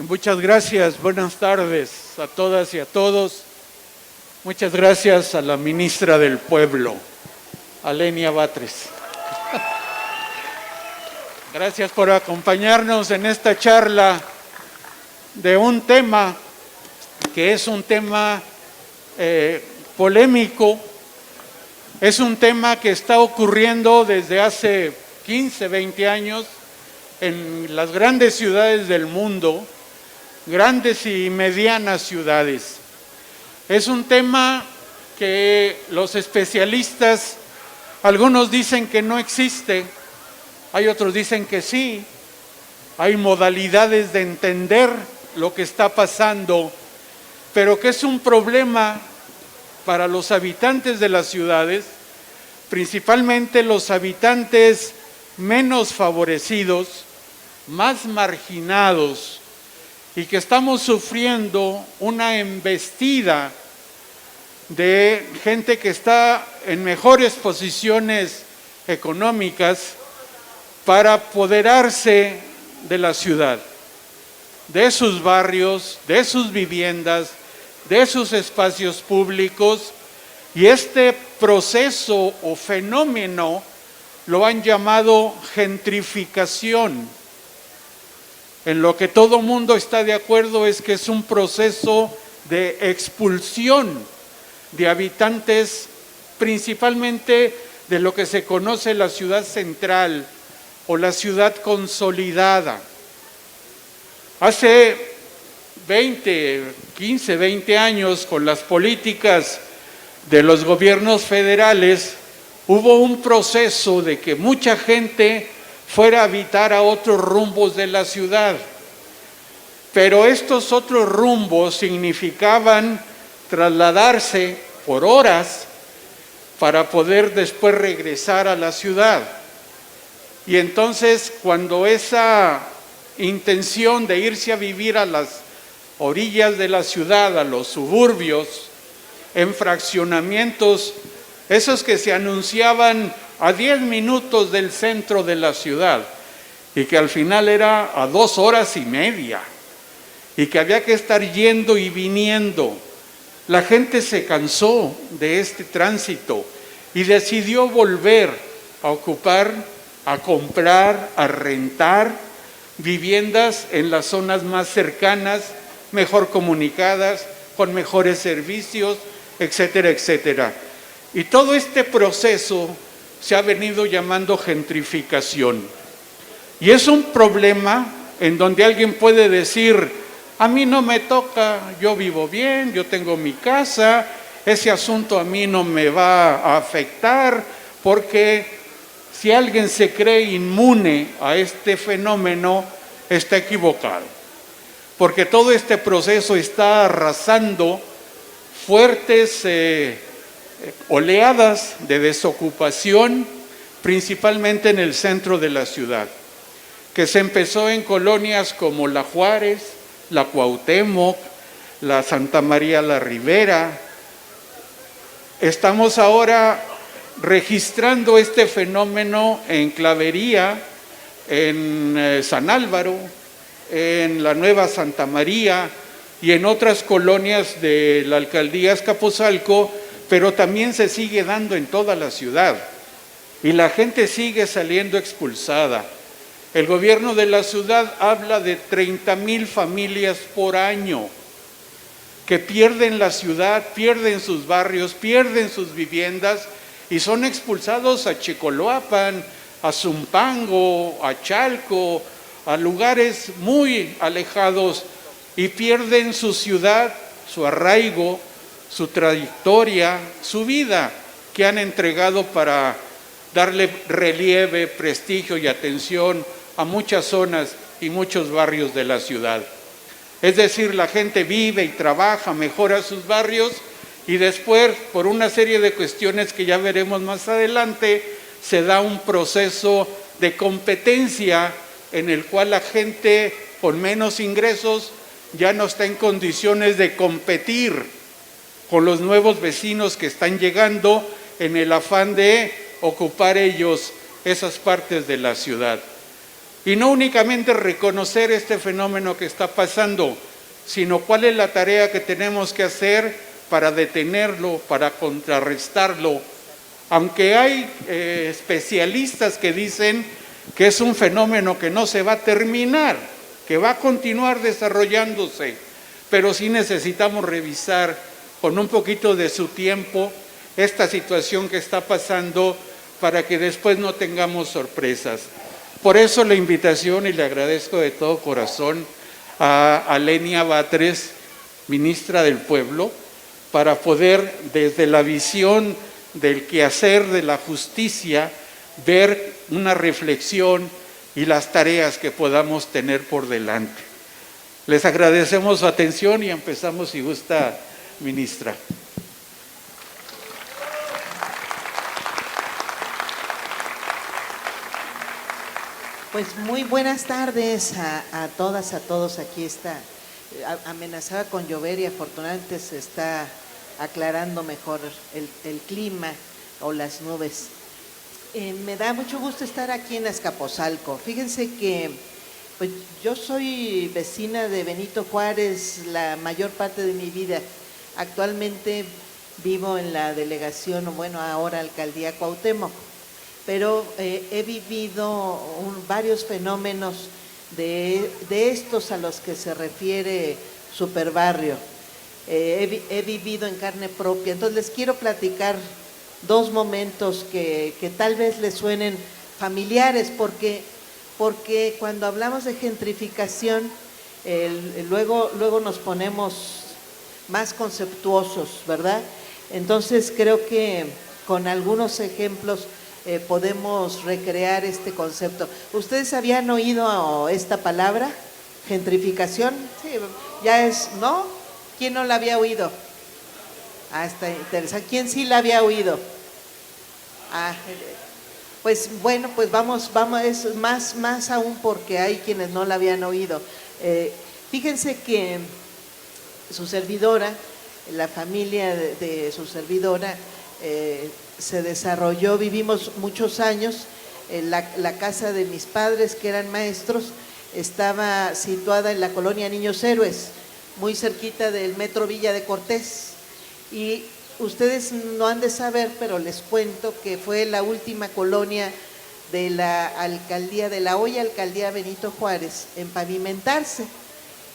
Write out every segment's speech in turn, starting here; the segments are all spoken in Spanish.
Muchas gracias, buenas tardes a todas y a todos. Muchas gracias a la ministra del Pueblo, Alenia Batres. Gracias por acompañarnos en esta charla de un tema que es un tema polémico, es un tema que está ocurriendo desde hace 15, 20 años en las grandes ciudades del mundo, grandes y medianas ciudades. Es un tema que los especialistas, algunos dicen que no existe, hay otros dicen que sí, hay modalidades de entender lo que está pasando, pero que es un problema para los habitantes de las ciudades, principalmente los habitantes menos favorecidos, más marginados, y que estamos sufriendo una embestida de gente que está en mejores posiciones económicas para apoderarse de la ciudad, de sus barrios, de sus viviendas, de sus espacios públicos, y este proceso o fenómeno lo han llamado gentrificación. En lo que todo mundo está de acuerdo es que es un proceso de expulsión de habitantes, principalmente de lo que se conoce la ciudad central o la ciudad consolidada. Hace 15, 20 años, con las políticas de los gobiernos federales, hubo un proceso de que mucha gente fuera a habitar a otros rumbos de la ciudad. Pero estos otros rumbos significaban trasladarse por horas para poder después regresar a la ciudad. Y entonces, cuando esa intención de irse a vivir a las orillas de la ciudad, a los suburbios, en fraccionamientos, esos que se anunciaban a 10 minutos del centro de la ciudad y que al final era a 2 horas y media y que había que estar yendo y viniendo. La gente se cansó de este tránsito y decidió volver a ocupar, a comprar, a rentar viviendas en las zonas más cercanas, mejor comunicadas, con mejores servicios, etcétera, etcétera. Y todo este proceso se ha venido llamando gentrificación. Y es un problema en donde alguien puede decir, a mí no me toca, yo vivo bien, yo tengo mi casa, ese asunto a mí no me va a afectar, porque si alguien se cree inmune a este fenómeno, está equivocado. Porque todo este proceso está arrasando fuertes oleadas de desocupación, principalmente en el centro de la ciudad, que se empezó en colonias como La Juárez, la Cuauhtémoc, la Santa María la Ribera. Estamos ahora registrando este fenómeno en Clavería, en San Álvaro, en la Nueva Santa María y en otras colonias de la alcaldía Azcapotzalco, pero también se sigue dando en toda la ciudad y la gente sigue saliendo expulsada. El gobierno de la ciudad habla de 30,000 familias por año que pierden la ciudad, pierden sus barrios, pierden sus viviendas y son expulsados a Chicoloapan, a Zumpango, a Chalco, a lugares muy alejados y pierden su ciudad, su arraigo, su trayectoria, su vida que han entregado para darle relieve, prestigio y atención a muchas zonas y muchos barrios de la ciudad. Es decir, la gente vive y trabaja, mejora sus barrios y después, por una serie de cuestiones que ya veremos más adelante, se da un proceso de competencia en el cual la gente con menos ingresos ya no está en condiciones de competir con los nuevos vecinos que están llegando en el afán de ocupar ellos esas partes de la ciudad. Y no únicamente reconocer este fenómeno que está pasando, sino cuál es la tarea que tenemos que hacer para detenerlo, para contrarrestarlo. Aunque hay especialistas que dicen que es un fenómeno que no se va a terminar, que va a continuar desarrollándose, pero sí necesitamos revisar con un poquito de su tiempo esta situación que está pasando para que después no tengamos sorpresas. Por eso la invitación, y le agradezco de todo corazón a Lenia Batres, ministra del Pueblo, para poder desde la visión del quehacer de la justicia ver una reflexión y las tareas que podamos tener por delante. Les agradecemos su atención y empezamos, si gusta, ministra. Pues muy buenas tardes a todas, a todos. Aquí está, amenazaba con llover y afortunadamente se está aclarando mejor el clima o las nubes. Me da mucho gusto estar aquí en Azcapotzalco. Fíjense que pues, yo soy vecina de Benito Juárez la mayor parte de mi vida. Actualmente vivo en la delegación, bueno, ahora alcaldía Cuauhtémoc, pero he vivido varios fenómenos de estos a los que se refiere Superbarrio. He vivido en carne propia, entonces les quiero platicar dos momentos que tal vez les suenen familiares, porque cuando hablamos de gentrificación, luego nos ponemos más conceptuosos, ¿verdad? Entonces creo que con algunos ejemplos podemos recrear este concepto. ¿Ustedes habían oído esta palabra? ¿Gentrificación? Sí, ya es, ¿no? ¿Quién no la había oído? Ah, está interesante. ¿Quién sí la había oído? Ah, pues bueno, pues vamos, es más aún porque hay quienes no la habían oído. Fíjense que su servidora, la familia de su servidora, se desarrolló, vivimos muchos años, la casa de mis padres, que eran maestros, estaba situada en la colonia Niños Héroes, muy cerquita del Metro Villa de Cortés. Y ustedes no han de saber, pero les cuento que fue la última colonia de la alcaldía, de la hoy alcaldía Benito Juárez, en pavimentarse,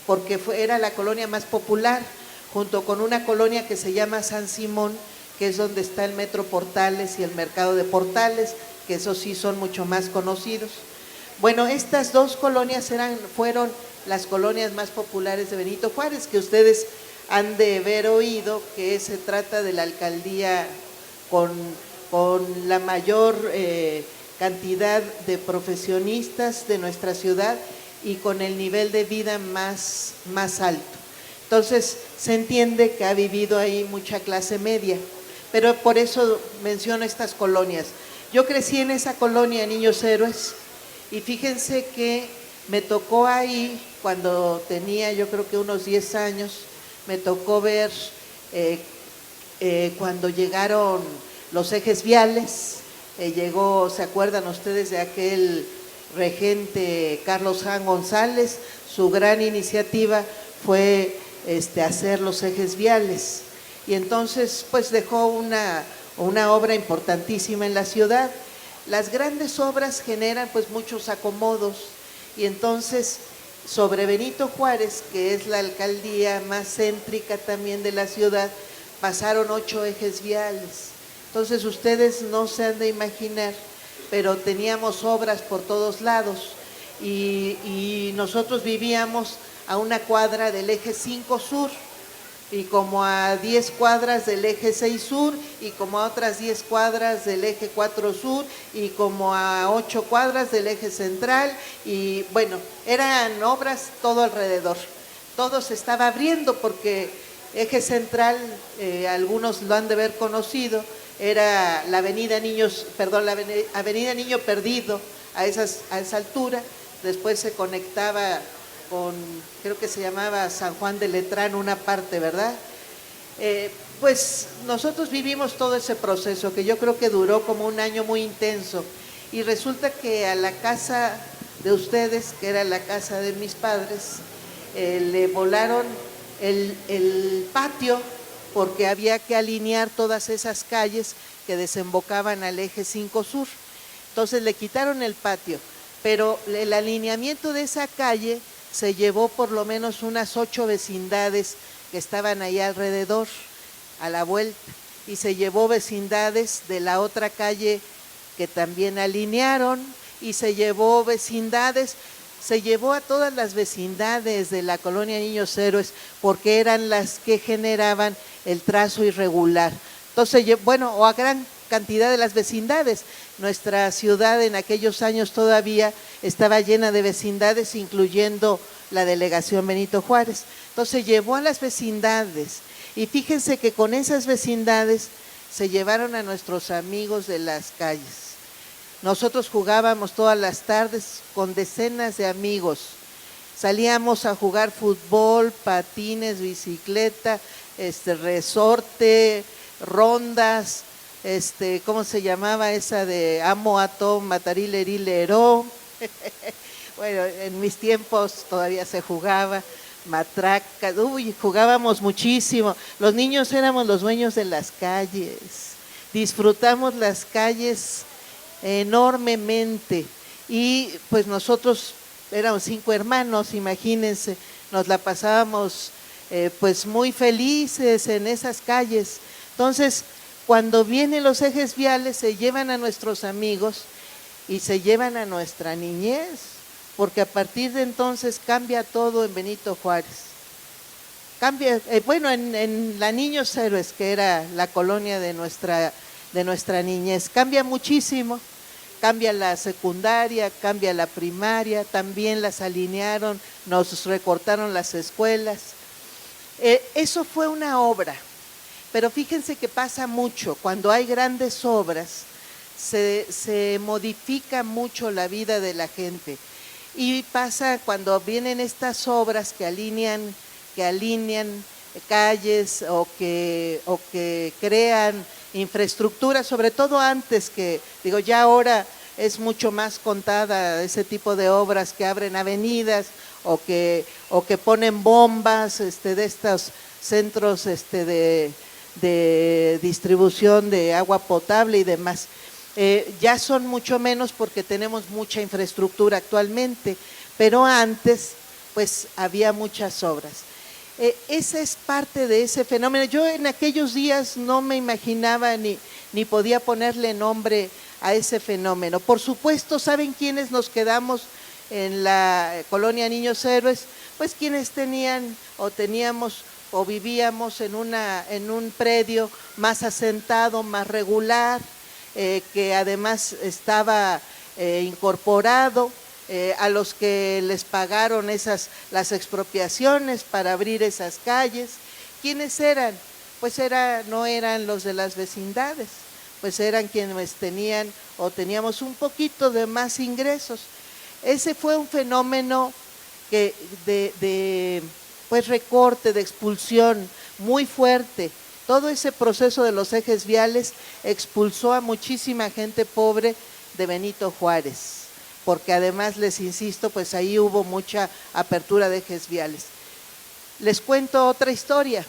porque era la colonia más popular, junto con una colonia que se llama San Simón, que es donde está el Metro Portales y el Mercado de Portales, que esos sí son mucho más conocidos. Bueno, estas dos colonias fueron las colonias más populares de Benito Juárez, que ustedes han de haber oído, que se trata de la alcaldía con la mayor cantidad de profesionistas de nuestra ciudad y con el nivel de vida más alto. Entonces, se entiende que ha vivido ahí mucha clase media, pero por eso menciono estas colonias. Yo crecí en esa colonia Niños Héroes y fíjense que me tocó ahí, cuando tenía yo creo que unos 10 años, me tocó ver cuando llegaron los ejes viales, ¿se acuerdan ustedes de aquel regente Carlos Jan González? Su gran iniciativa fue hacer los ejes viales, y entonces pues dejó una obra importantísima en la ciudad. Las grandes obras generan pues muchos acomodos, y entonces sobre Benito Juárez, que es la alcaldía más céntrica también de la ciudad, pasaron 8 ejes viales. Entonces ustedes no se han de imaginar, pero teníamos obras por todos lados, y nosotros vivíamos a una cuadra del eje 5 Sur, y como a 10 cuadras del eje 6 Sur, y como a otras 10 cuadras del eje 4 Sur, y como a 8 cuadras del eje central, y bueno, eran obras todo alrededor. Todo se estaba abriendo porque eje central, algunos lo han de haber conocido, era la avenida Niño Perdido, a esa altura. Después se conectaba con, creo que se llamaba San Juan de Letrán, una parte, ¿verdad? Pues nosotros vivimos todo ese proceso, que yo creo que duró como un año muy intenso, y resulta que a la casa de ustedes, que era la casa de mis padres, le volaron el patio porque había que alinear todas esas calles que desembocaban al eje 5 Sur. Entonces le quitaron el patio, pero el alineamiento de esa calle se llevó por lo menos unas 8 vecindades que estaban ahí alrededor, a la vuelta, y se llevó vecindades de la otra calle que también alinearon, y se llevó vecindades, se llevó a todas las vecindades de la colonia Niños Héroes, porque eran las que generaban el trazo irregular. Entonces, bueno, o a gran cantidad de las vecindades. Nuestra ciudad en aquellos años todavía estaba llena de vecindades, incluyendo la delegación Benito Juárez. Entonces llevó a las vecindades, y fíjense que con esas vecindades se llevaron a nuestros amigos de las calles. Nosotros jugábamos todas las tardes con decenas de amigos. Salíamos a jugar fútbol, patines, bicicleta, resorte, rondas, ¿cómo se llamaba esa de amo, ato, matarilerilero? Bueno, en mis tiempos todavía se jugaba, matraca, jugábamos muchísimo. Los niños éramos los dueños de las calles, disfrutamos las calles enormemente, y pues nosotros éramos 5 hermanos, imagínense, nos la pasábamos pues muy felices en esas calles. Entonces, cuando vienen los ejes viales, se llevan a nuestros amigos y se llevan a nuestra niñez, porque a partir de entonces cambia todo en Benito Juárez. Cambia, bueno, en la Niños Héroes, que era la colonia de nuestra niñez, cambia muchísimo. Cambia la secundaria, cambia la primaria, también las alinearon, nos recortaron las escuelas. Eso fue una obra, pero fíjense que pasa mucho, cuando hay grandes obras, se modifica mucho la vida de la gente. Y pasa cuando vienen estas obras que alinean calles o que crean infraestructura, sobre todo antes, que digo, ya ahora es mucho más contada ese tipo de obras que abren avenidas o que ponen bombas de estos centros de distribución de agua potable y demás. Ya son mucho menos porque tenemos mucha infraestructura actualmente, pero antes pues había muchas obras. Esa es parte de ese fenómeno. Yo en aquellos días no me imaginaba ni podía ponerle nombre a ese fenómeno. Por supuesto, ¿saben quiénes nos quedamos en la colonia Niños Héroes? Pues quienes teníamos o vivíamos en un predio más asentado, más regular, que además estaba incorporado, a los que les pagaron las expropiaciones para abrir esas calles. ¿Quiénes eran? Pues no eran los de las vecindades, pues eran quienes teníamos un poquito de más ingresos. Ese fue un fenómeno que de recorte, de expulsión muy fuerte. Todo ese proceso de los ejes viales expulsó a muchísima gente pobre de Benito Juárez, porque además, les insisto, pues ahí hubo mucha apertura de ejes viales. Les cuento otra historia,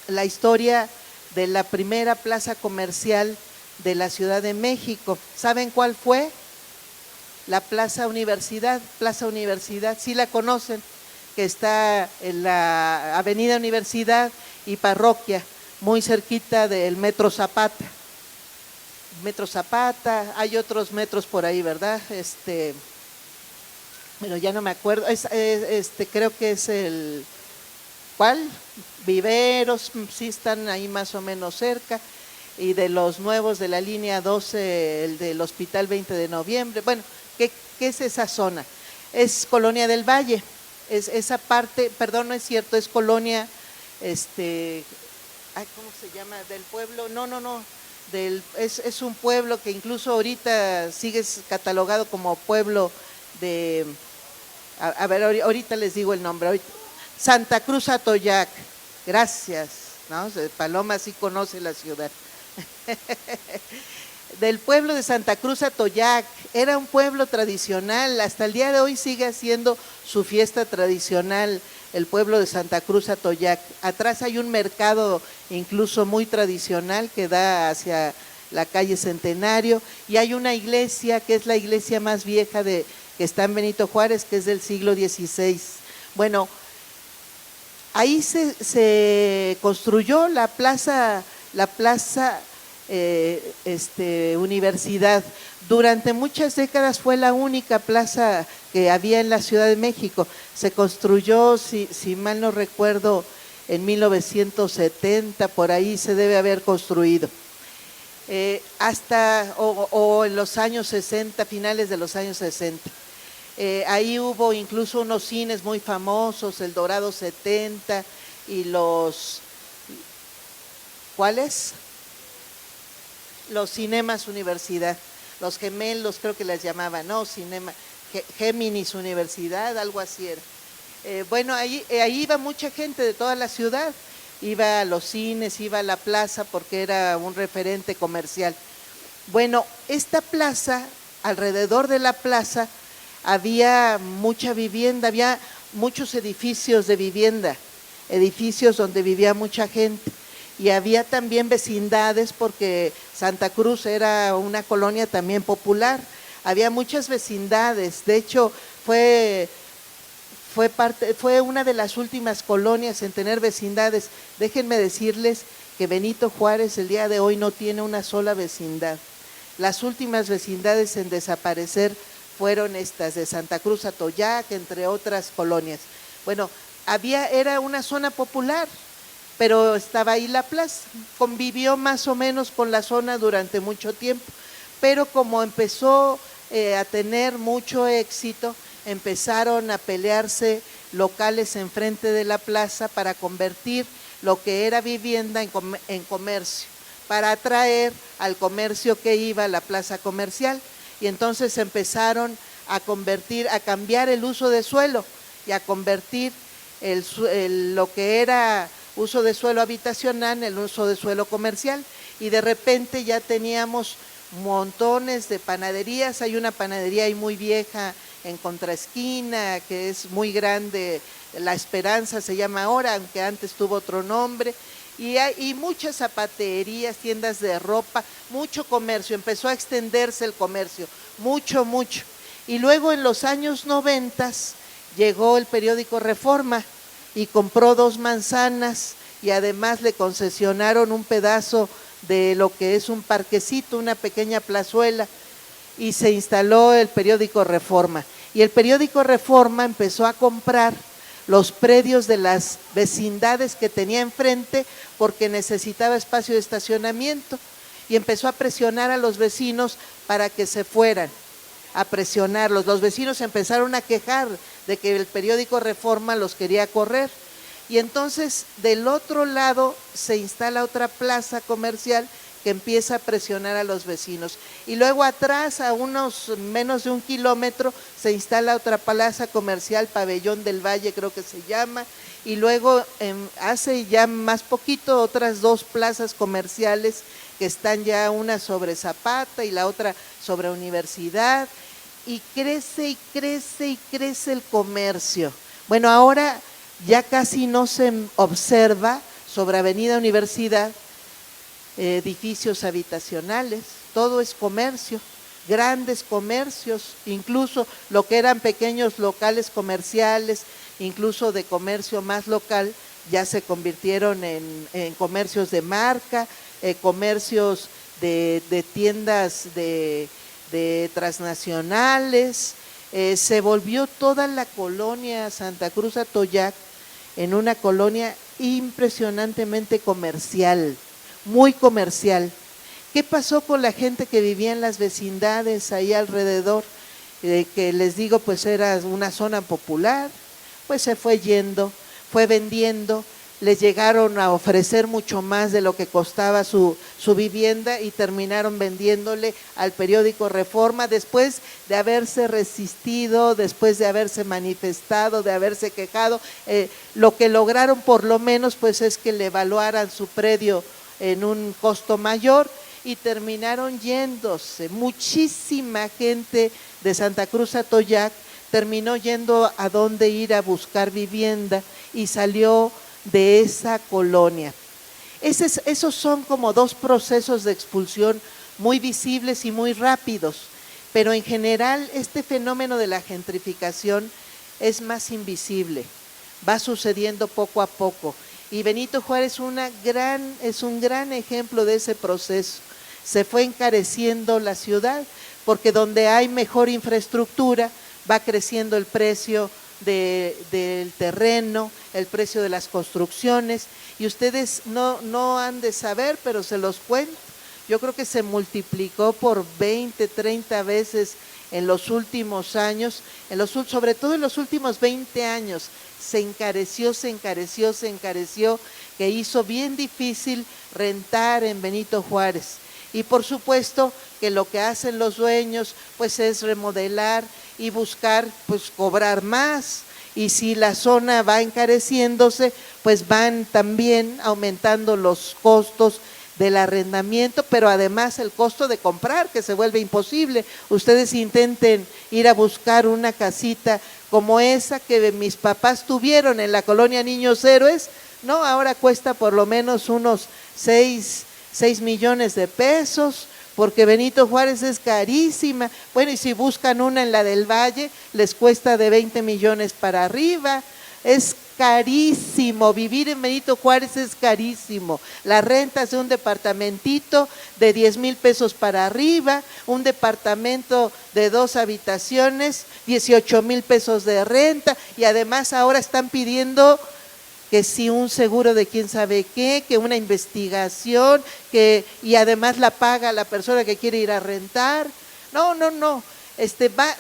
la historia de la primera plaza comercial de la Ciudad de México. ¿Saben cuál fue? La Plaza Universidad, ¿sí la conocen? Que está en la Avenida Universidad y Parroquia, muy cerquita del Metro Zapata. Metro Zapata, hay otros metros por ahí, ¿verdad? Pero ya no me acuerdo, creo que es el, ¿cuál? Viveros, sí están ahí más o menos cerca, y de los nuevos de la línea 12, el del Hospital 20 de Noviembre, bueno, ¿qué es esa zona? Es Colonia del Valle, es esa parte, perdón, no es cierto, es Colonia, ¿cómo se llama? Del pueblo, no, es un pueblo que incluso ahorita sigue catalogado como pueblo de, a ver, ahorita les digo el nombre, Santa Cruz Atoyac, gracias, ¿no? Paloma sí conoce la ciudad. del pueblo de Santa Cruz Atoyac. Era un pueblo tradicional, hasta el día de hoy sigue haciendo su fiesta tradicional, el pueblo de Santa Cruz Atoyac. Atrás hay un mercado incluso muy tradicional que da hacia la calle Centenario, y hay una iglesia que es la iglesia más vieja que está en Benito Juárez, que es del siglo XVI. Bueno, ahí se construyó la plaza Universidad. Durante muchas décadas fue la única plaza que había en la Ciudad de México. Se construyó, si mal no recuerdo, en 1970, por ahí se debe haber construido. O en los años 60, finales de los años 60. Ahí hubo incluso unos cines muy famosos, el Dorado 70 y los… ¿Cuáles? Los Cinemas Universidad, los gemelos creo que les llamaban, ¿no? Géminis Universidad, algo así era. Bueno, ahí iba mucha gente de toda la ciudad, iba a los cines, iba a la plaza porque era un referente comercial. Bueno, esta plaza, alrededor de la plaza, había mucha vivienda, había muchos edificios de vivienda, edificios donde vivía mucha gente. Y había también vecindades porque Santa Cruz era una colonia también popular, había muchas vecindades, de hecho fue una de las últimas colonias en tener vecindades. Déjenme decirles que Benito Juárez el día de hoy no tiene una sola vecindad. Las últimas vecindades en desaparecer fueron estas de Santa Cruz Atoyac, entre otras colonias. Bueno, era una zona popular, pero estaba ahí la plaza, convivió más o menos con la zona durante mucho tiempo, pero como empezó a tener mucho éxito, empezaron a pelearse locales enfrente de la plaza para convertir lo que era vivienda en comercio, para atraer al comercio que iba a la plaza comercial, y entonces empezaron a cambiar el uso de suelo y a convertir lo que era uso de suelo habitacional, el uso de suelo comercial, y de repente ya teníamos montones de panaderías. Hay una panadería ahí muy vieja en Contraesquina, que es muy grande, La Esperanza se llama ahora, aunque antes tuvo otro nombre, y muchas zapaterías, tiendas de ropa, mucho comercio, empezó a extenderse el comercio, mucho. Y luego en los años 90 llegó el periódico Reforma, y compró 2 manzanas y además le concesionaron un pedazo de lo que es un parquecito, una pequeña plazuela, y se instaló el periódico Reforma. Y el periódico Reforma empezó a comprar los predios de las vecindades que tenía enfrente porque necesitaba espacio de estacionamiento, y empezó a presionar a los vecinos para que se fueran, a presionarlos. Los vecinos empezaron a quejar de que el periódico Reforma los quería correr, y entonces del otro lado se instala otra plaza comercial que empieza a presionar a los vecinos, y luego atrás, a unos menos de 1 kilómetro, se instala otra plaza comercial, Pabellón del Valle creo que se llama, y luego hace ya más poquito otras 2 plazas comerciales que están ya, una sobre Zapata y la otra sobre Universidad, y crece el comercio. Bueno, ahora ya casi no se observa sobre Avenida Universidad edificios habitacionales, todo es comercio, grandes comercios, incluso lo que eran pequeños locales comerciales, incluso de comercio más local, ya se convirtieron en comercios de marca, comercios de tiendas de transnacionales. Se volvió toda la colonia Santa Cruz Atoyac en una colonia impresionantemente comercial, muy comercial. ¿Qué pasó con la gente que vivía en las vecindades ahí alrededor? Que les digo, pues era una zona popular, pues se fue yendo, fue vendiendo, les llegaron a ofrecer mucho más de lo que costaba su vivienda, y terminaron vendiéndole al periódico Reforma después de haberse resistido, después de haberse manifestado, de haberse quejado. Lo que lograron por lo menos pues es que le evaluaran su predio en un costo mayor, y terminaron yéndose. Muchísima gente de Santa Cruz a Atoyac terminó yendo a dónde ir a buscar vivienda y salió de esa colonia. Esos son como dos procesos de expulsión muy visibles y muy rápidos, pero en general este fenómeno de la gentrificación es más invisible, va sucediendo poco a poco. Y Benito Juárez es un gran ejemplo de ese proceso. Se fue encareciendo la ciudad, porque donde hay mejor infraestructura va creciendo el precio del terreno, el precio de las construcciones, y ustedes no han de saber, pero se los cuento. Yo creo que se multiplicó por 20, 30 veces en los últimos años, sobre todo en los últimos 20 años, se encareció, que hizo bien difícil rentar en Benito Juárez. Y por supuesto que lo que hacen los dueños pues es remodelar y buscar pues cobrar más, y si la zona va encareciéndose pues van también aumentando los costos del arrendamiento, pero además el costo de comprar, que se vuelve imposible. Ustedes intenten ir a buscar una casita como esa que mis papás tuvieron en la colonia Niños Héroes, no, ahora cuesta por lo menos unos 6 millones de pesos, porque Benito Juárez es carísima. Bueno, y si buscan una en la del Valle, les cuesta de 20 millones para arriba. Es carísimo, vivir en Benito Juárez es carísimo. Las rentas de un departamentito de 10,000 pesos para arriba, un departamento de 2 habitaciones, 18,000 pesos de renta, y además ahora están pidiendo que si un seguro de quién sabe qué, que una investigación, y además la paga la persona que quiere ir a rentar. No.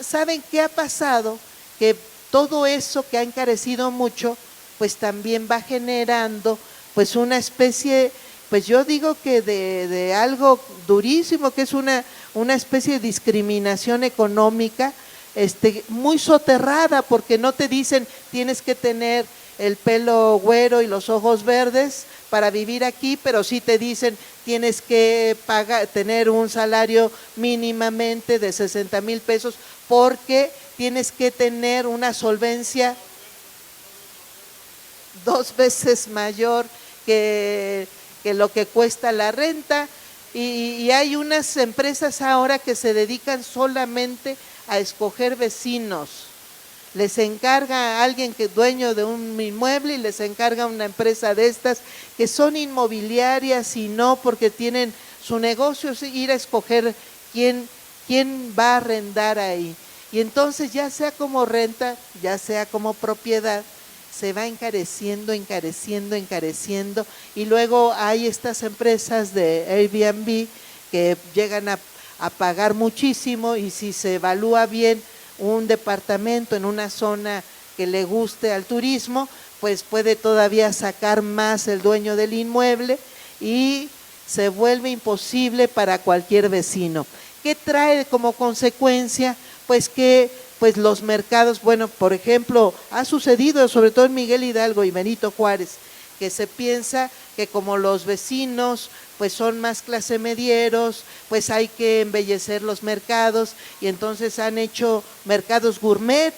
¿Saben qué ha pasado? Que todo eso que ha encarecido mucho, pues también va generando pues una especie, pues yo digo que de algo durísimo, que es una especie de discriminación económica, muy soterrada, porque no te dicen tienes que tener el pelo güero y los ojos verdes para vivir aquí, pero sí te dicen tienes que tener un salario mínimamente de 60,000 pesos, porque tienes que tener una solvencia 2 veces mayor que lo que cuesta la renta, y hay unas empresas ahora que se dedican solamente a escoger vecinos. Les encarga a alguien que es dueño de un inmueble y les encarga una empresa de estas que son inmobiliarias, y no, porque tienen su negocio es ir a escoger quién va a arrendar ahí. Y entonces ya sea como renta, ya sea como propiedad, se va encareciendo, y luego hay estas empresas de Airbnb que llegan a pagar muchísimo, y si se evalúa bien un departamento en una zona que le guste al turismo, pues puede todavía sacar más el dueño del inmueble y se vuelve imposible para cualquier vecino. ¿Qué trae como consecuencia? Pues que los mercados, bueno, por ejemplo, ha sucedido sobre todo en Miguel Hidalgo y Benito Juárez, que se piensa que como los vecinos pues son más clase medieros, pues hay que embellecer los mercados, y entonces han hecho mercados gourmet,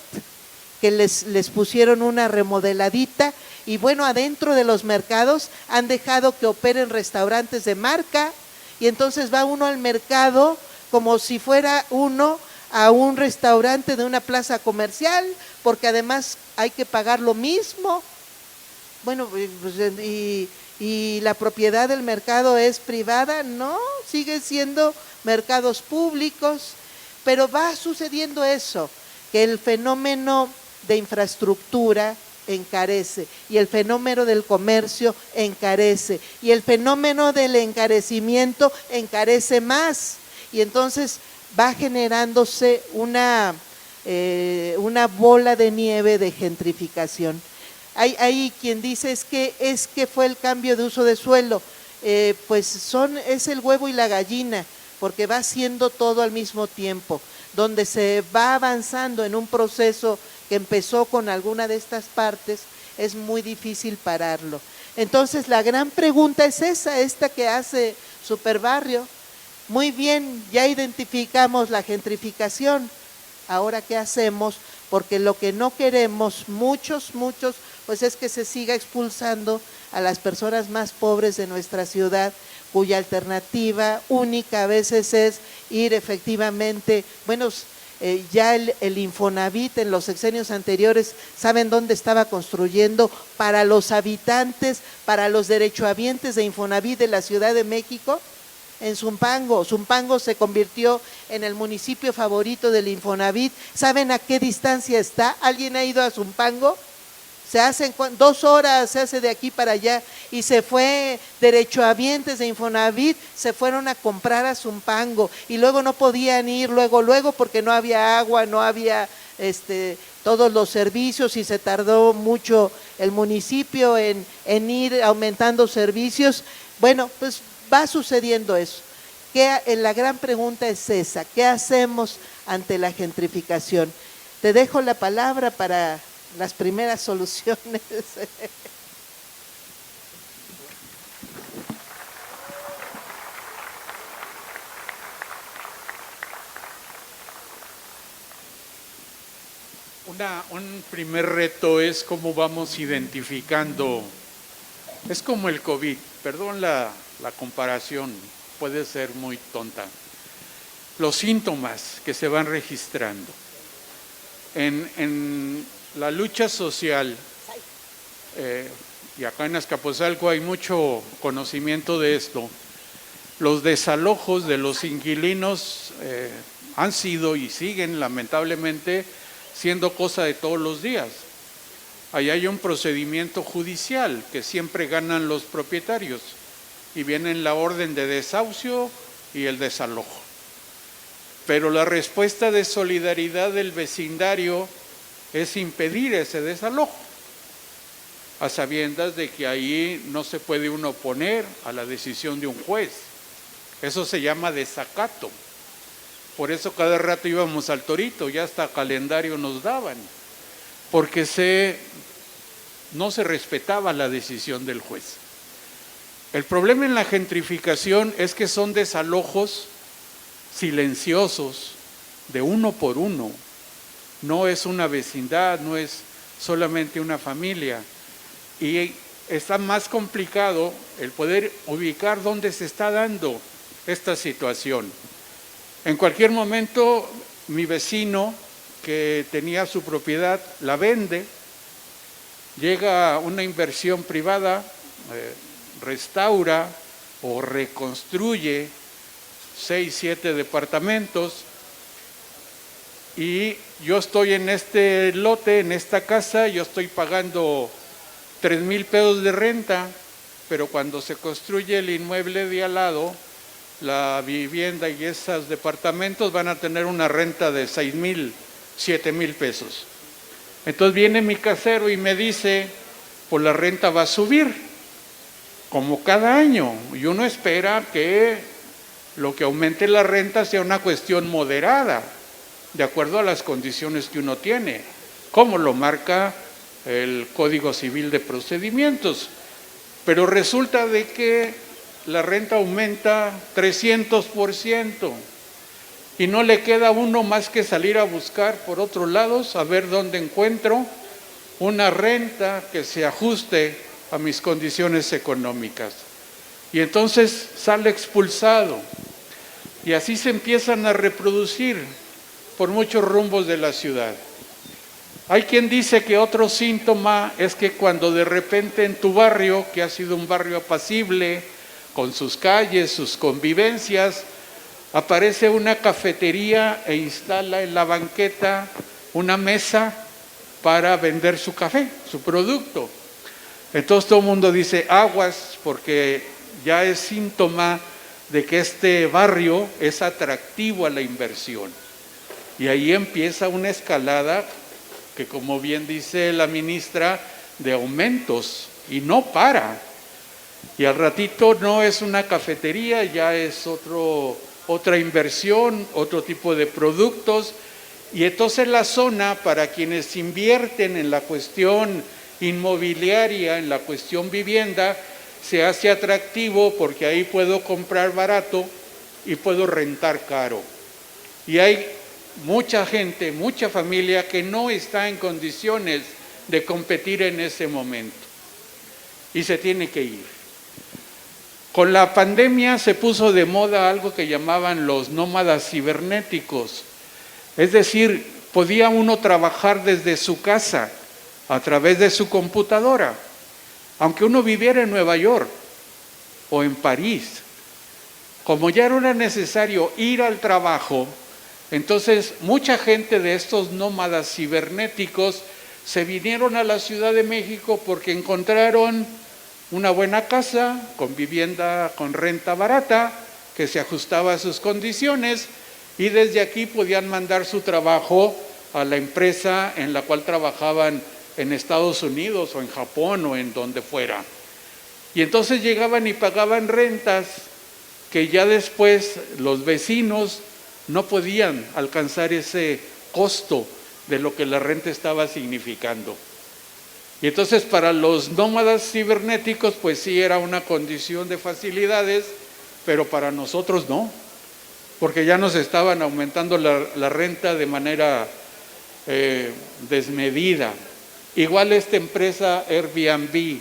que les pusieron una remodeladita, y bueno, adentro de los mercados han dejado que operen restaurantes de marca, y entonces va uno al mercado como si fuera uno a un restaurante de una plaza comercial, porque además hay que pagar lo mismo. Bueno, pues, y la propiedad del mercado es privada, no, sigue siendo mercados públicos, pero va sucediendo eso, que el fenómeno de infraestructura encarece, y el fenómeno del comercio encarece, y el fenómeno del encarecimiento encarece más, y entonces va generándose una bola de nieve de gentrificación. Hay quien dice es que fue el cambio de uso de suelo, es el huevo y la gallina, porque va siendo todo al mismo tiempo, donde se va avanzando en un proceso que empezó con alguna de estas partes, es muy difícil pararlo. Entonces la gran pregunta es esta que hace Superbarrio, muy bien, ya identificamos la gentrificación, ahora ¿qué hacemos? Porque lo que no queremos, muchos, pues es que se siga expulsando a las personas más pobres de nuestra ciudad, cuya alternativa única a veces es ir efectivamente, bueno, ya el Infonavit en los sexenios anteriores, ¿saben dónde estaba construyendo? Para los habitantes, para los derechohabientes de Infonavit de la Ciudad de México, en Zumpango. Zumpango se convirtió en el municipio favorito del Infonavit. ¿Saben a qué distancia está? ¿Alguien ha ido a Zumpango? Se hacen 2 horas, se hace de aquí para allá, y se fue derechohabientes de Infonavit, se fueron a comprar a Zumpango, y luego no podían ir luego, porque no había agua, no había todos los servicios, y se tardó mucho el municipio en ir aumentando servicios. Bueno, pues va sucediendo eso. La gran pregunta es esa, ¿qué hacemos ante la gentrificación? Te dejo la palabra para las primeras soluciones. Un primer reto es cómo vamos identificando, es como el COVID, perdón la comparación, puede ser muy tonta, los síntomas que se van registrando. En la lucha social, y acá en Azcapotzalco hay mucho conocimiento de esto, los desalojos de los inquilinos han sido y siguen lamentablemente siendo cosa de todos los días. Ahí hay un procedimiento judicial que siempre ganan los propietarios y viene la orden de desahucio y el desalojo. Pero la respuesta de solidaridad del vecindario es impedir ese desalojo, a sabiendas de que ahí no se puede uno oponer a la decisión de un juez. Eso se llama desacato. Por eso cada rato íbamos al Torito, ya hasta calendario nos daban, porque no se respetaba la decisión del juez. El problema en la gentrificación es que son desalojos silenciosos, de uno por uno. No es una vecindad, no es solamente una familia. Y está más complicado el poder ubicar dónde se está dando esta situación. En cualquier momento, mi vecino que tenía su propiedad la vende, llega una inversión privada, restaura o reconstruye 6, 7 departamentos, y yo estoy en este lote, en esta casa, yo estoy pagando 3,000 pesos de renta, pero cuando se construye el inmueble de al lado, la vivienda y esos departamentos van a tener una renta de 6,000, 7,000 pesos. Entonces viene mi casero y me dice, pues la renta va a subir, como cada año, y uno espera que lo que aumente la renta sea una cuestión moderada, de acuerdo a las condiciones que uno tiene, como lo marca el Código Civil de Procedimientos. Pero resulta de que la renta aumenta 300%, y no le queda a uno más que salir a buscar por otros lados, a ver dónde encuentro una renta que se ajuste a mis condiciones económicas. Y entonces sale expulsado, y así se empiezan a reproducir por muchos rumbos de la ciudad. Hay quien dice que otro síntoma es que cuando de repente en tu barrio, que ha sido un barrio apacible, con sus calles, sus convivencias, aparece una cafetería e instala en la banqueta una mesa para vender su café, su producto. Entonces todo el mundo dice aguas, porque ya es síntoma de que este barrio es atractivo a la inversión. Y ahí empieza una escalada que, como bien dice la ministra, de aumentos, y no para. Y al ratito no es una cafetería, ya es otra inversión, otro tipo de productos. Y entonces la zona, para quienes invierten en la cuestión inmobiliaria, en la cuestión vivienda, se hace atractivo porque ahí puedo comprar barato y puedo rentar caro. Y hay mucha gente, mucha familia que no está en condiciones de competir en ese momento y se tiene que ir. Con la pandemia se puso de moda algo que llamaban los nómadas cibernéticos, es decir, podía uno trabajar desde su casa a través de su computadora, aunque uno viviera en Nueva York o en París. Como ya no era necesario ir al trabajo, entonces mucha gente de estos nómadas cibernéticos se vinieron a la Ciudad de México porque encontraron una buena casa con vivienda con renta barata que se ajustaba a sus condiciones y desde aquí podían mandar su trabajo a la empresa en la cual trabajaban en Estados Unidos o en Japón o en donde fuera. Y entonces llegaban y pagaban rentas que ya después los vecinos no podían alcanzar ese costo de lo que la renta estaba significando. Y entonces para los nómadas cibernéticos pues sí era una condición de facilidades, pero para nosotros no, porque ya nos estaban aumentando la renta de manera desmedida. Igual esta empresa Airbnb,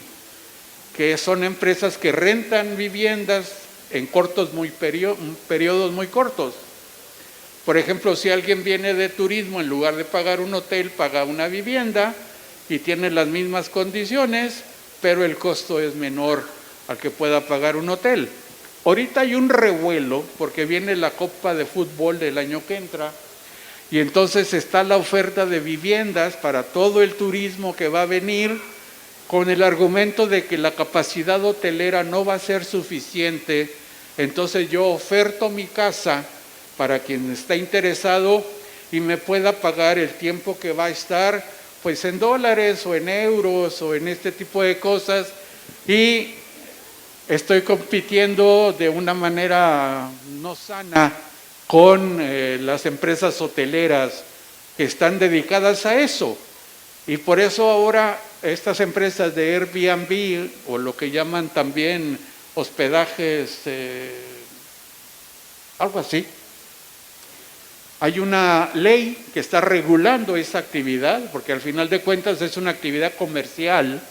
que son empresas que rentan viviendas en periodos muy cortos. Por ejemplo, si alguien viene de turismo, en lugar de pagar un hotel, paga una vivienda y tiene las mismas condiciones, pero el costo es menor al que pueda pagar un hotel. Ahorita hay un revuelo porque viene la Copa de Fútbol del año que entra y entonces está la oferta de viviendas para todo el turismo que va a venir con el argumento de que la capacidad hotelera no va a ser suficiente. Entonces yo oferto mi casa para quien está interesado y me pueda pagar el tiempo que va a estar, pues en dólares o en euros o en este tipo de cosas, y estoy compitiendo de una manera no sana con las empresas hoteleras que están dedicadas a eso. Y por eso ahora estas empresas de Airbnb o lo que llaman también hospedajes, algo así, hay una ley que está regulando esa actividad, porque al final de cuentas es una actividad comercial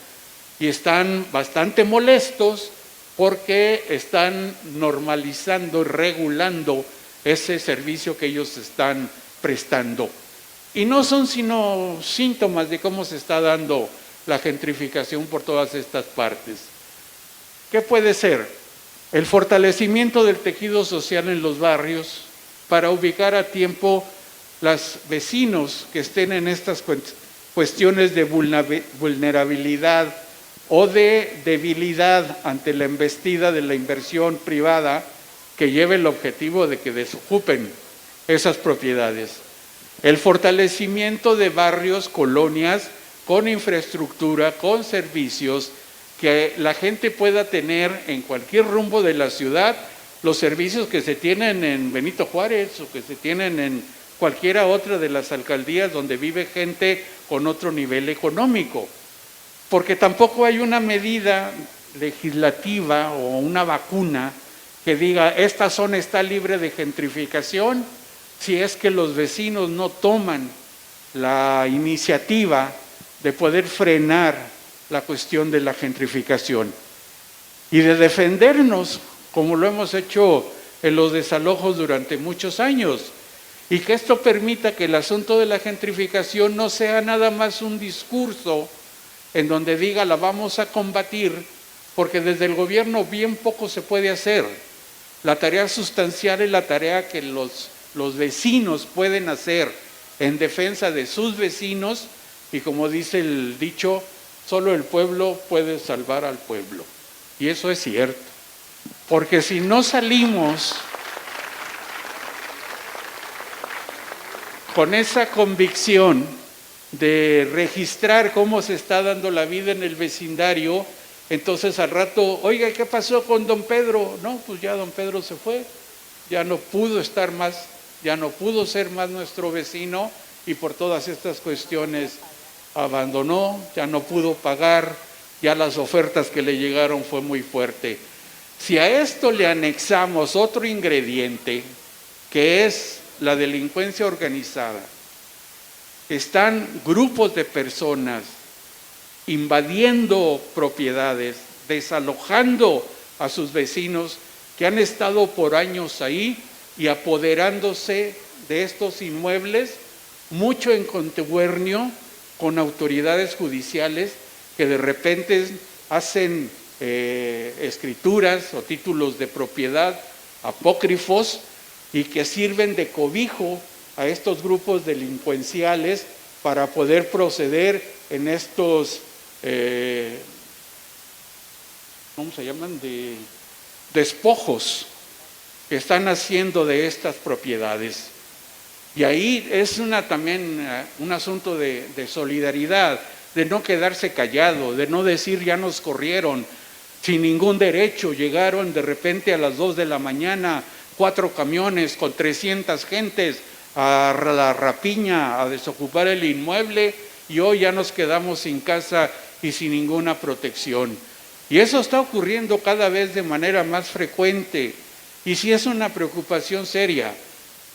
y están bastante molestos porque están normalizando, regulando ese servicio que ellos están prestando. Y no son sino síntomas de cómo se está dando la gentrificación por todas estas partes. ¿Qué puede ser? El fortalecimiento del tejido social en los barrios para ubicar a tiempo los vecinos que estén en estas cuestiones de vulnerabilidad o de debilidad ante la embestida de la inversión privada que lleve el objetivo de que desocupen esas propiedades. El fortalecimiento de barrios, colonias, con infraestructura, con servicios, que la gente pueda tener en cualquier rumbo de la ciudad, los servicios que se tienen en Benito Juárez o que se tienen en cualquiera otra de las alcaldías donde vive gente con otro nivel económico. Porque tampoco hay una medida legislativa o una vacuna que diga esta zona está libre de gentrificación, si es que los vecinos no toman la iniciativa de poder frenar la cuestión de la gentrificación y de defendernos como lo hemos hecho en los desalojos durante muchos años, y que esto permita que el asunto de la gentrificación no sea nada más un discurso en donde diga la vamos a combatir, porque desde el gobierno bien poco se puede hacer. La tarea sustancial es la tarea que los vecinos pueden hacer en defensa de sus vecinos, y como dice el dicho, solo el pueblo puede salvar al pueblo. Y eso es cierto, porque si no salimos con esa convicción de registrar cómo se está dando la vida en el vecindario, entonces al rato, oiga, ¿qué pasó con don Pedro? No, pues ya don Pedro se fue, ya no pudo estar más, ya no pudo ser más nuestro vecino y por todas estas cuestiones abandonó, ya no pudo pagar, ya las ofertas que le llegaron fue muy fuerte. Si a esto le anexamos otro ingrediente, que es la delincuencia organizada, están grupos de personas invadiendo propiedades, desalojando a sus vecinos que han estado por años ahí y apoderándose de estos inmuebles, mucho en contubernio con autoridades judiciales que de repente hacen escrituras o títulos de propiedad apócrifos y que sirven de cobijo a estos grupos delincuenciales para poder proceder en estos, ¿cómo se llaman?, de despojos que están haciendo de estas propiedades. Y ahí es también un asunto de solidaridad, de no quedarse callado, de no decir ya nos corrieron sin ningún derecho, llegaron de repente a las 2 de la mañana 4 camiones con 300 gentes a la rapiña, a desocupar el inmueble y hoy ya nos quedamos sin casa y sin ninguna protección. Y eso está ocurriendo cada vez de manera más frecuente y sí es una preocupación seria,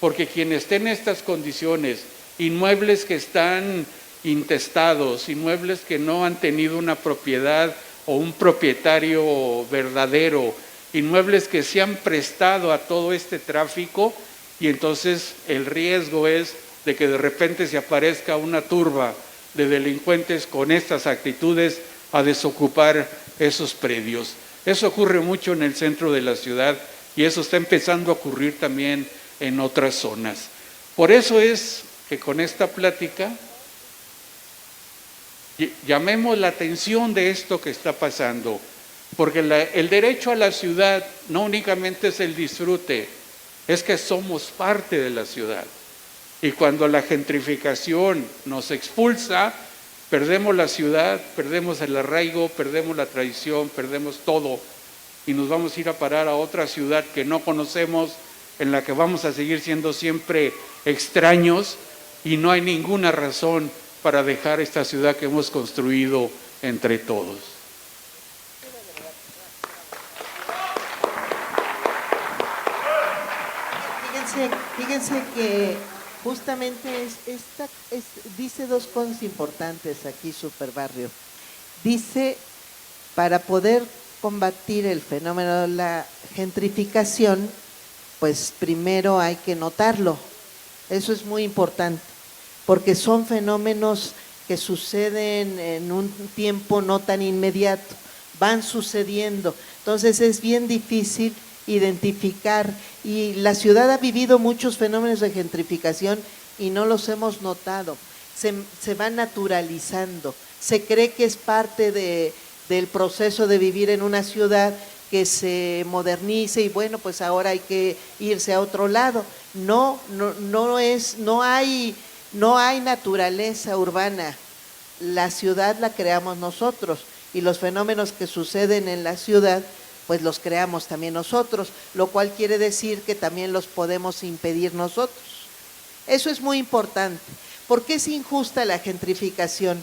porque quien esté en estas condiciones, inmuebles que están intestados, inmuebles que no han tenido una propiedad o un propietario verdadero, inmuebles que se han prestado a todo este tráfico y entonces el riesgo es de que de repente se aparezca una turba de delincuentes con estas actitudes a desocupar esos predios. Eso ocurre mucho en el centro de la ciudad y eso está empezando a ocurrir también en otras zonas. Por eso es que con esta plática llamemos la atención de esto que está pasando, porque el derecho a la ciudad no únicamente es el disfrute, es que somos parte de la ciudad. Y cuando la gentrificación nos expulsa, perdemos la ciudad, perdemos el arraigo, perdemos la tradición, perdemos todo y nos vamos a ir a parar a otra ciudad que no conocemos, en la que vamos a seguir siendo siempre extraños y no hay ninguna razón para dejar esta ciudad que hemos construido entre todos. Fíjense que justamente dice dos cosas importantes aquí, Superbarrio. Dice, para poder combatir el fenómeno de la gentrificación, pues primero hay que notarlo. Eso es muy importante, porque son fenómenos que suceden en un tiempo no tan inmediato, van sucediendo. Entonces es bien difícil identificar, y la ciudad ha vivido muchos fenómenos de gentrificación y no los hemos notado, se van naturalizando, se cree que es parte del proceso de vivir en una ciudad que se modernice y bueno, pues ahora hay que irse a otro lado. No hay naturaleza urbana, la ciudad la creamos nosotros y los fenómenos que suceden en la ciudad pues los creamos también nosotros, lo cual quiere decir que también los podemos impedir nosotros. Eso es muy importante. ¿Por qué es injusta la gentrificación?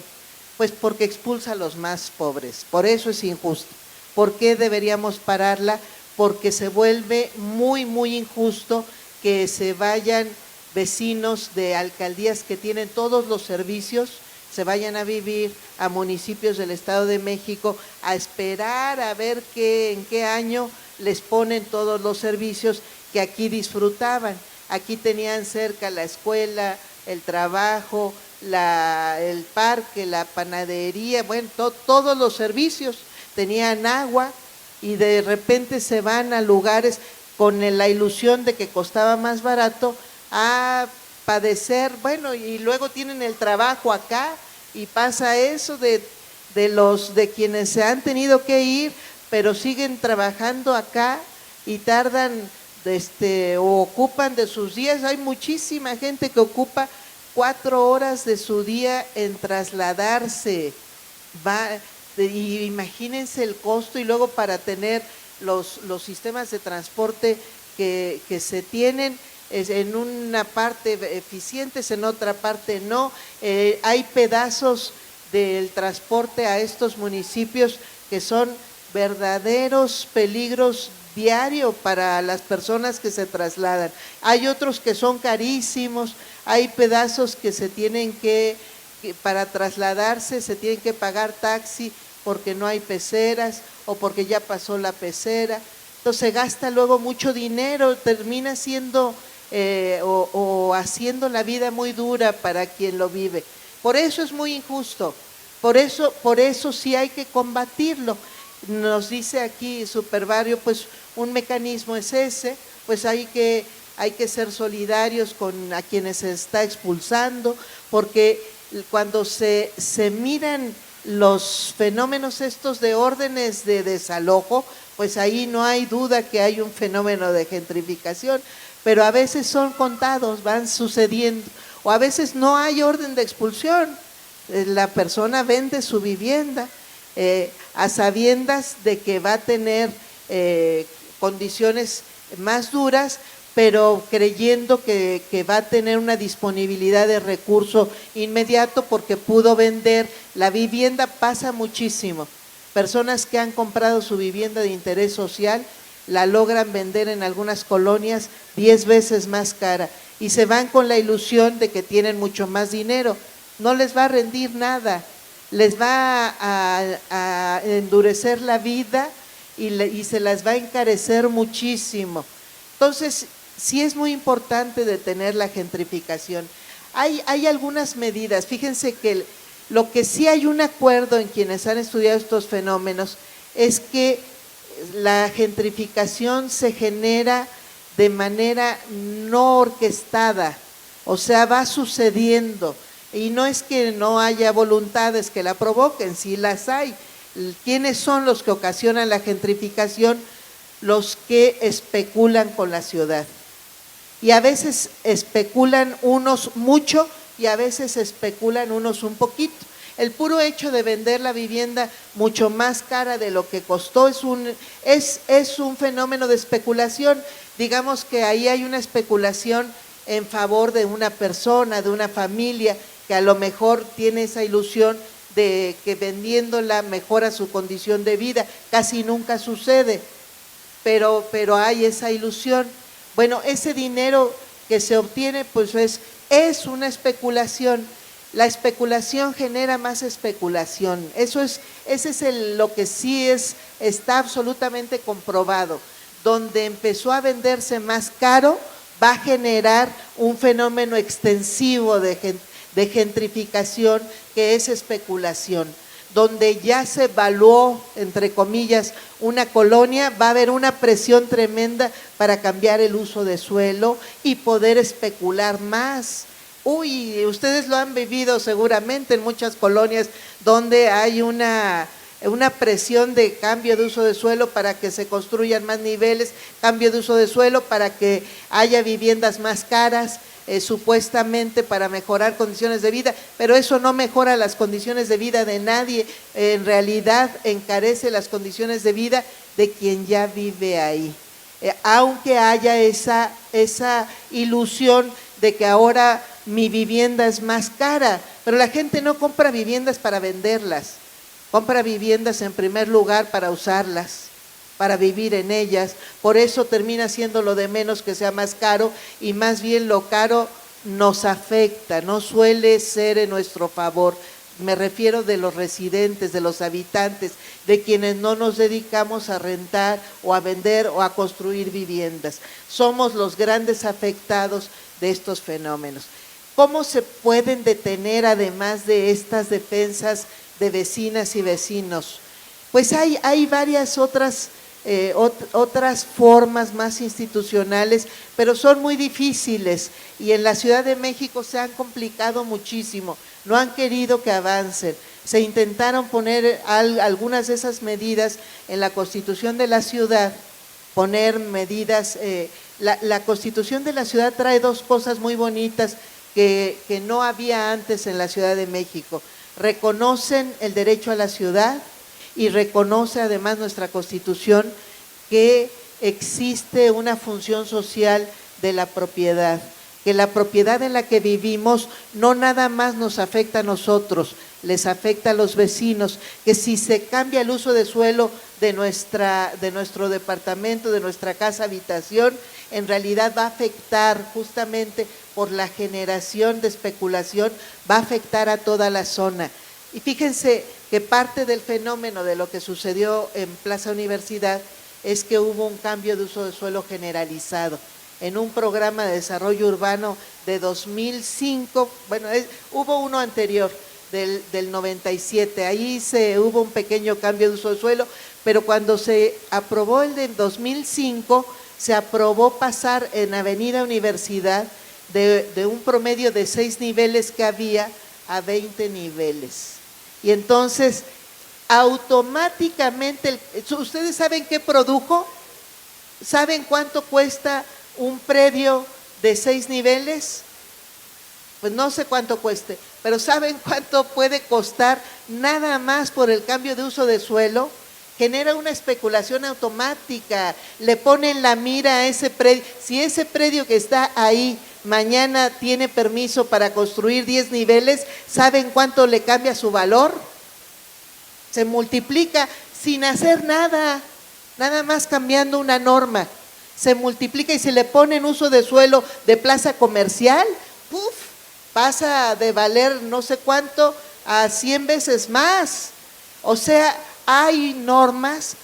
Pues porque expulsa a los más pobres, por eso es injusta. ¿Por qué deberíamos pararla? Porque se vuelve muy, muy injusto que se vayan vecinos de alcaldías que tienen todos los servicios, se vayan a vivir a municipios del Estado de México a esperar a ver en qué año les ponen todos los servicios que aquí disfrutaban. Aquí tenían cerca la escuela, el trabajo, el parque, la panadería, bueno, todos los servicios, tenían agua y de repente se van a lugares con la ilusión de que costaba más barato a padecer, bueno, y luego tienen el trabajo acá y pasa eso de quienes se han tenido que ir, pero siguen trabajando acá y tardan o ocupan de sus días. Hay muchísima gente que ocupa 4 horas de su día en trasladarse, y imagínense el costo, y luego para tener los sistemas de transporte que se tienen, en una parte eficientes, en otra parte no. Hay pedazos del transporte a estos municipios que son verdaderos peligros diario para las personas que se trasladan. Hay otros que son carísimos, hay pedazos que se tienen que para trasladarse se tienen que pagar taxi porque no hay peceras o porque ya pasó la pecera. Entonces se gasta luego mucho dinero, termina siendo o haciendo la vida muy dura para quien lo vive. Por eso es muy injusto, por eso sí hay que combatirlo. Nos dice aquí Superbarrio, pues un mecanismo es ese, pues hay que ser solidarios con a quienes se está expulsando, porque cuando se miran los fenómenos estos de órdenes de desalojo, pues ahí no hay duda que hay un fenómeno de gentrificación, pero a veces son contados, van sucediendo, o a veces no hay orden de expulsión, la persona vende su vivienda a sabiendas de que va a tener condiciones más duras, pero creyendo que va a tener una disponibilidad de recurso inmediato porque pudo vender la vivienda. Pasa muchísimo, personas que han comprado su vivienda de interés social la logran vender en algunas colonias 10 veces más cara y se van con la ilusión de que tienen mucho más dinero. No les va a rendir nada, les va a endurecer la vida y se las va a encarecer muchísimo. Entonces, sí es muy importante detener la gentrificación. Hay algunas medidas, fíjense que lo que sí hay un acuerdo en quienes han estudiado estos fenómenos es que la gentrificación se genera de manera no orquestada, o sea, va sucediendo, y no es que no haya voluntades que la provoquen, sí las hay. ¿Quiénes son los que ocasionan la gentrificación? Los que especulan con la ciudad. Y a veces especulan unos mucho y a veces especulan unos un poquito. El puro hecho de vender la vivienda mucho más cara de lo que costó es un fenómeno de especulación. Digamos que ahí hay una especulación en favor de una persona, de una familia, que a lo mejor tiene esa ilusión de que vendiéndola mejora su condición de vida. Casi nunca sucede, pero hay esa ilusión. Bueno, ese dinero que se obtiene pues es una especulación. La especulación genera más especulación. Ese es lo que sí está absolutamente comprobado. Donde empezó a venderse más caro, va a generar un fenómeno extensivo de gentrificación, que es especulación. Donde ya se evaluó, entre comillas, una colonia, va a haber una presión tremenda para cambiar el uso de suelo y poder especular más. Uy, ustedes lo han vivido seguramente en muchas colonias donde hay una presión de cambio de uso de suelo para que se construyan más niveles, cambio de uso de suelo para que haya viviendas más caras, supuestamente para mejorar condiciones de vida, pero eso no mejora las condiciones de vida de nadie, en realidad encarece las condiciones de vida de quien ya vive ahí, aunque haya esa ilusión de que ahora mi vivienda es más cara, pero la gente no compra viviendas para venderlas, compra viviendas en primer lugar para usarlas, para vivir en ellas. Por eso termina siendo lo de menos que sea más caro, y más bien lo caro nos afecta, no suele ser en nuestro favor. Me refiero de los residentes, de los habitantes, de quienes no nos dedicamos a rentar o a vender o a construir viviendas. Somos los grandes afectados de estos fenómenos. ¿Cómo se pueden detener además de estas defensas de vecinas y vecinos? Pues hay varias otras formas más institucionales, pero son muy difíciles, y en la Ciudad de México se han complicado muchísimo, no han querido que avancen. Se intentaron poner algunas de esas medidas en la Constitución de la ciudad, poner medidas, la Constitución de la ciudad trae dos cosas muy bonitas que no había antes en la Ciudad de México. Reconocen el derecho a la ciudad y reconoce además nuestra Constitución que existe una función social de la propiedad. que la propiedad en la que vivimos no nada más nos afecta a nosotros, les afecta a los vecinos, que si se cambia el uso de suelo de nuestro departamento, de nuestra casa habitación, en realidad va a afectar justamente por la generación de especulación, va a afectar a toda la zona. Y fíjense que parte del fenómeno de lo que sucedió en Plaza Universidad es que hubo un cambio de uso de suelo generalizado. En un programa de desarrollo urbano de 2005, bueno, hubo uno anterior, del 97, ahí hubo un pequeño cambio de uso de suelo, pero cuando se aprobó el de 2005, se aprobó pasar en Avenida Universidad de un promedio de 6 niveles que había a 20 niveles. Y entonces, automáticamente, ¿ustedes saben qué produjo? ¿Saben cuánto cuesta un predio de 6 niveles? Pues no sé cuánto cueste, pero ¿saben cuánto puede costar nada más por el cambio de uso de suelo? Genera una especulación automática, le ponen la mira a ese predio. Si ese predio que está ahí mañana tiene permiso para construir 10 niveles, ¿saben cuánto le cambia su valor? Se multiplica sin hacer nada, nada más cambiando una norma. Se multiplica y se le pone en uso de suelo de plaza comercial, ¡puf!, pasa de valer no sé cuánto a 100 veces más. O sea, hay normas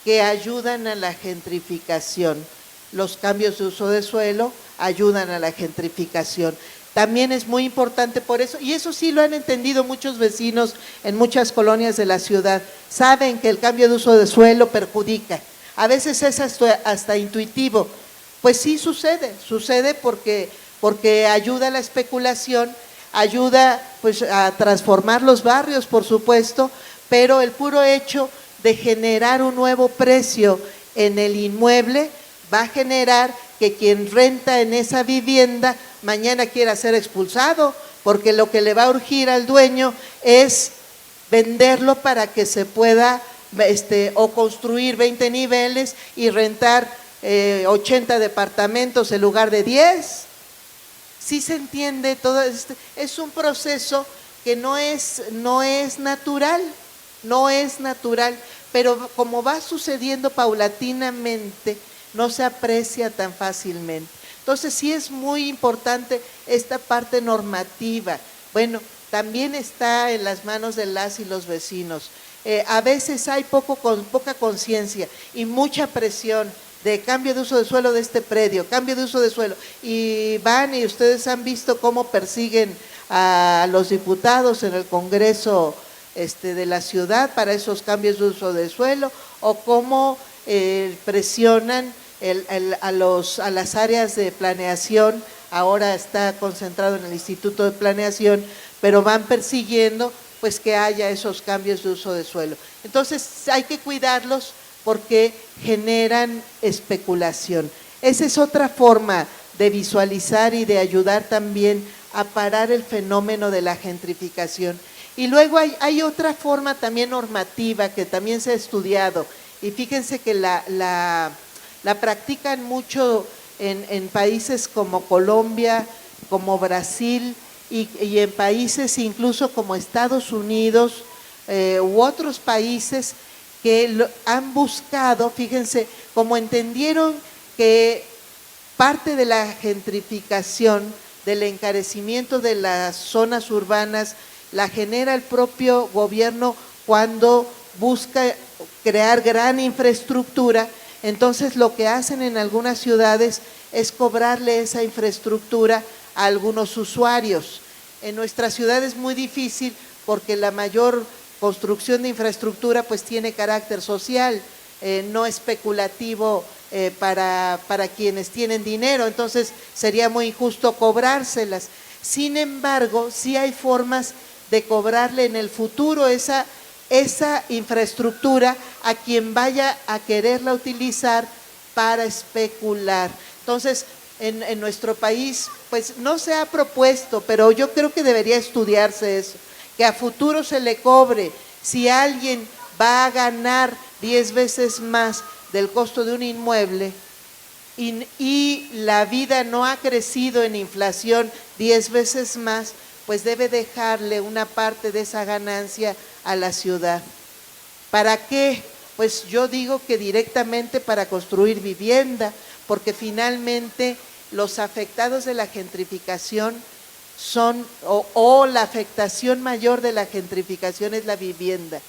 que ayudan a la gentrificación. Los cambios de uso de suelo ayudan a la gentrificación. También es muy importante por eso, y eso sí lo han entendido muchos vecinos en muchas colonias de la ciudad, saben que el cambio de uso de suelo perjudica. A veces es hasta intuitivo, pues sí sucede porque ayuda a la especulación, ayuda pues a transformar los barrios, por supuesto, pero el puro hecho de generar un nuevo precio en el inmueble va a generar que quien renta en esa vivienda mañana quiera ser expulsado, porque lo que le va a urgir al dueño es venderlo para que se pueda o construir 20 niveles y rentar 80 departamentos en lugar de 10. ¿Sí se entiende todo esto? Es un proceso que no es natural, pero como va sucediendo paulatinamente, no se aprecia tan fácilmente. Entonces sí es muy importante esta parte normativa. Bueno, también está en las manos de las y los vecinos. A veces hay poca conciencia y mucha presión de cambio de uso de suelo de este predio, cambio de uso de suelo, y van y ustedes han visto cómo persiguen a los diputados en el Congreso de la ciudad para esos cambios de uso de suelo, o cómo presionan a las áreas de planeación. Ahora está concentrado en el Instituto de Planeación, pero van persiguiendo pues que haya esos cambios de uso de suelo. Entonces hay que cuidarlos porque generan especulación. Esa es otra forma de visualizar y de ayudar también a parar el fenómeno de la gentrificación. Y luego hay otra forma también normativa que también se ha estudiado, y fíjense que la practican mucho en países como Colombia, como Brasil y en países incluso como Estados Unidos u otros países que han buscado, fíjense, como entendieron que parte de la gentrificación, del encarecimiento de las zonas urbanas, la genera el propio gobierno cuando busca crear gran infraestructura. Entonces lo que hacen en algunas ciudades es cobrarle esa infraestructura a algunos usuarios. En nuestra ciudad es muy difícil porque la mayor construcción de infraestructura pues tiene carácter social, no especulativo para quienes tienen dinero, entonces sería muy injusto cobrárselas. Sin embargo, sí hay formas de cobrarle en el futuro esa infraestructura a quien vaya a quererla utilizar para especular. Entonces, en nuestro país, pues no se ha propuesto, pero yo creo que debería estudiarse eso, que a futuro se le cobre. Si alguien va a ganar 10 veces más del costo de un inmueble y la vida no ha crecido en inflación 10 veces más, pues debe dejarle una parte de esa ganancia a la ciudad. ¿Para qué? Pues yo digo que directamente para construir vivienda, porque finalmente los afectados de la gentrificación son, o la afectación mayor de la gentrificación es la vivienda.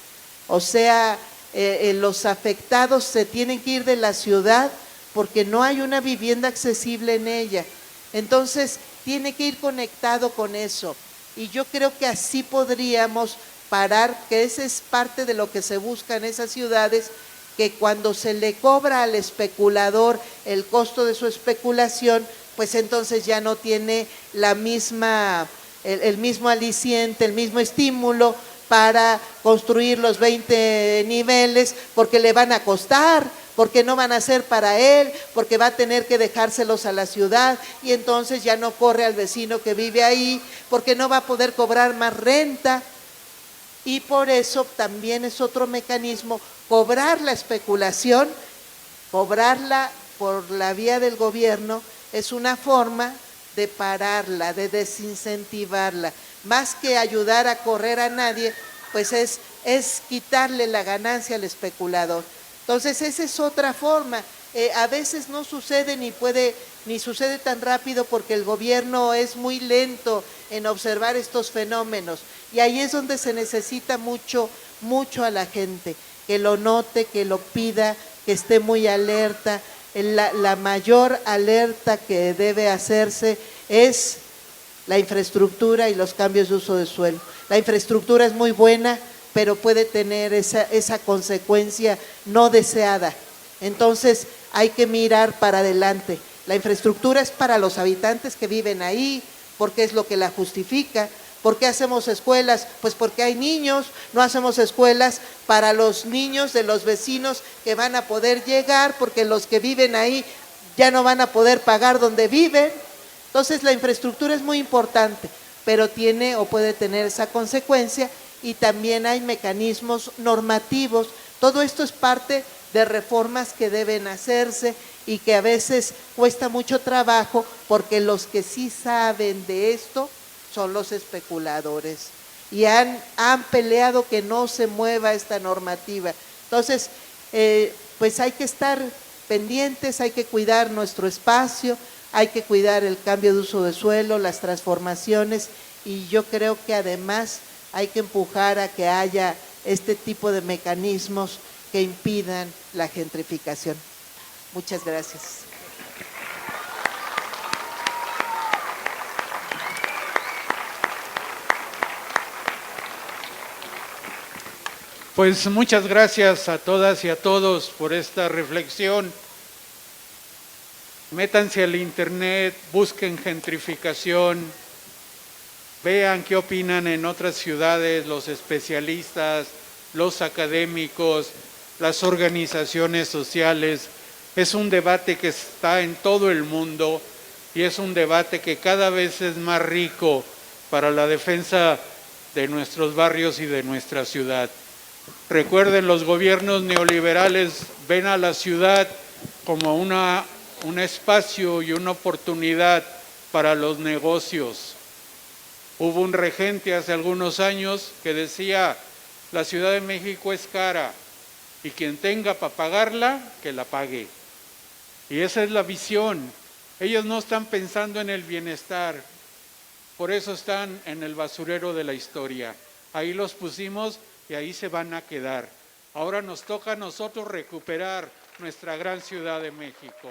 O sea, los afectados se tienen que ir de la ciudad porque no hay una vivienda accesible en ella. Entonces, tiene que ir conectado con eso. Y yo creo que así podríamos parar, que esa es parte de lo que se busca en esas ciudades, que cuando se le cobra al especulador el costo de su especulación, pues entonces ya no tiene la misma, el mismo aliciente, el mismo estímulo para construir los 20 niveles, porque le van a costar, porque no van a ser para él, porque va a tener que dejárselos a la ciudad y entonces ya no corre al vecino que vive ahí, porque no va a poder cobrar más renta. Y por eso también es otro mecanismo, cobrar la especulación, cobrarla por la vía del gobierno, es una forma de pararla, de desincentivarla. Más que ayudar a correr a nadie, pues es quitarle la ganancia al especulador. Entonces esa es otra forma. A veces no sucede ni sucede tan rápido porque el gobierno es muy lento en observar estos fenómenos. Y ahí es donde se necesita mucho a la gente, que lo note, que lo pida, que esté muy alerta. La mayor alerta que debe hacerse es la infraestructura y los cambios de uso de suelo. La infraestructura es muy buena, pero puede tener esa consecuencia no deseada. Entonces hay que mirar para adelante. La infraestructura es para los habitantes que viven ahí, porque es lo que la justifica. ¿Por qué hacemos escuelas? Pues porque hay niños. No hacemos escuelas para los niños de los vecinos que van a poder llegar, porque los que viven ahí ya no van a poder pagar donde viven. Entonces la infraestructura es muy importante, pero tiene o puede tener esa consecuencia, y también hay mecanismos normativos. Todo esto es parte de reformas que deben hacerse y que a veces cuesta mucho trabajo, porque los que sí saben de esto son los especuladores y han peleado que no se mueva esta normativa. Entonces, pues hay que estar pendientes, hay que cuidar nuestro espacio, hay que cuidar el cambio de uso de suelo, las transformaciones, y yo creo que además hay que empujar a que haya este tipo de mecanismos que impidan la gentrificación. Muchas gracias. Pues muchas gracias a todas y a todos por esta reflexión. Métanse al internet, busquen gentrificación, vean qué opinan en otras ciudades los especialistas, los académicos, las organizaciones sociales. Es un debate que está en todo el mundo y es un debate que cada vez es más rico para la defensa de nuestros barrios y de nuestra ciudad. Recuerden, los gobiernos neoliberales ven a la ciudad como un espacio y una oportunidad para los negocios. Hubo un regente hace algunos años que decía: la Ciudad de México es cara y quien tenga para pagarla, que la pague. Y esa es la visión. Ellos no están pensando en el bienestar, por eso están en el basurero de la historia. Ahí los pusimos y ahí se van a quedar. Ahora nos toca a nosotros recuperar nuestra gran Ciudad de México.